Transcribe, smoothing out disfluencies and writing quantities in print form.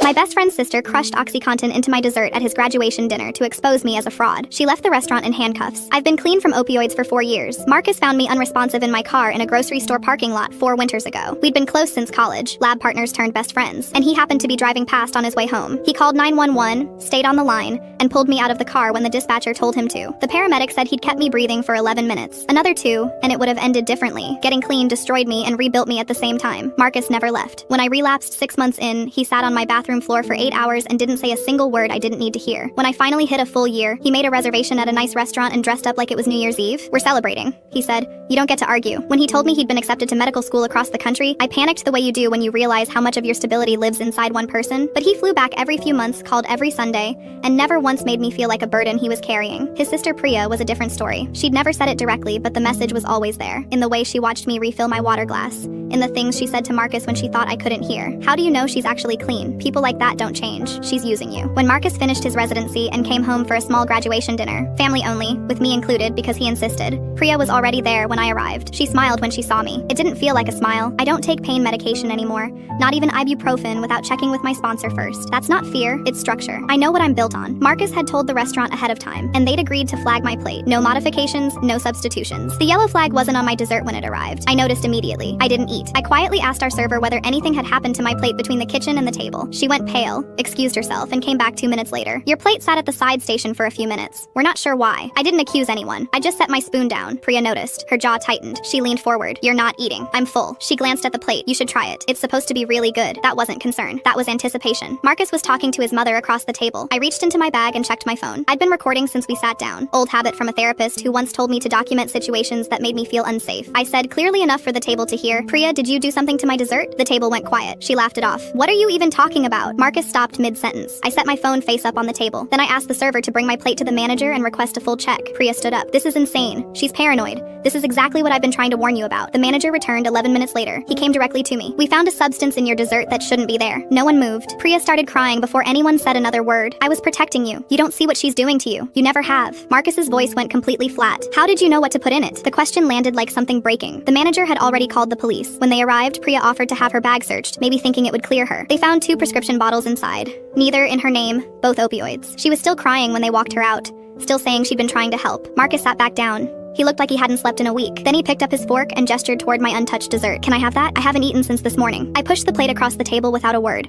My best friend's sister crushed OxyContin into my dessert at his graduation dinner to expose me as a fraud. She left the restaurant in handcuffs. I've been clean from opioids for 4 years. Marcus found me unresponsive in my car in a grocery store parking lot 4 winters ago. We'd been close since college, lab partners turned best friends, and he happened to be driving past on his way home. He called 911, stayed on the line, and pulled me out of the car when the dispatcher told him to. The paramedic said he'd kept me breathing for 11 minutes. Another 2, and it would have ended differently. Getting clean destroyed me and rebuilt me at the same time. Marcus never left. When I relapsed 6 months in, he sat on my bathroom floor for 8 hours and didn't say a single word I didn't need to hear. When I finally hit a full year, he made a reservation at a nice restaurant and dressed up like it was New Year's Eve. "We're celebrating," he said. "You don't get to argue." When he told me he'd been accepted to medical school across the country, I panicked the way you do when you realize how much of your stability lives inside one person. But he flew back every few months, called every Sunday, and never once made me feel like a burden he was carrying. His sister Priya was a different story. She'd never said it directly, but the message was always there. In the way she watched me refill my water glass. In the things she said to Marcus when she thought I couldn't hear. How do you know she's actually clean? People like that don't change. She's using you. When Marcus finished his residency and came home for a small graduation dinner, family only, with me included because he insisted, Priya was already there when I arrived. She smiled when she saw me. It didn't feel like a smile. I don't take pain medication anymore. Not even ibuprofen without checking with my sponsor first. That's not fear, it's structure. I know what I'm built on. Marcus had told the restaurant ahead of time, and they'd agreed to flag my plate. No modifications, no substitutions. The yellow flag wasn't on my dessert when it arrived. I noticed immediately. I didn't eat. I quietly asked our server whether anything had happened to my plate between the kitchen and the table. She went pale, excused herself, and came back 2 minutes later. "Your plate sat at the side station for a few minutes. We're not sure why." I didn't accuse anyone. I just set my spoon down. Priya noticed. Her jaw tightened. She leaned forward. "You're not eating." "I'm full." She glanced at the plate. "You should try it. It's supposed to be really good." That wasn't concern. That was anticipation. Marcus was talking to his mother across the table. I reached into my bag and checked my phone. I'd been recording since we sat down. Old habit from a therapist who once told me to document situations that made me feel unsafe. I said clearly enough for the table to hear, "Priya, did you do something to my dessert?" The table went quiet. She laughed it off. "What are you even talking about?" Marcus stopped mid-sentence. I set my phone face up on the table. Then I asked the server to bring my plate to the manager and request a full check. Priya stood up. "This is insane. She's paranoid. This is exactly what I've been trying to warn you about." The manager returned 11 minutes later. He came directly to me. "We found a substance in your dessert that shouldn't be there." No one moved. Priya started crying before anyone said another word. "I was protecting you. You don't see what she's doing to you. You never have." Marcus's voice went completely flat. "How did you know what to put in it?" The question landed like something breaking. The manager had already called the police. When they arrived, Priya offered to have her bag searched, maybe thinking it would clear her. They found 2 prescription bottles inside. Neither in her name, both opioids. She was still crying when they walked her out, still saying she'd been trying to help. Marcus sat back down. He looked like he hadn't slept in a week. Then he picked up his fork and gestured toward my untouched dessert. "Can I have that? I haven't eaten since this morning." I pushed the plate across the table without a word.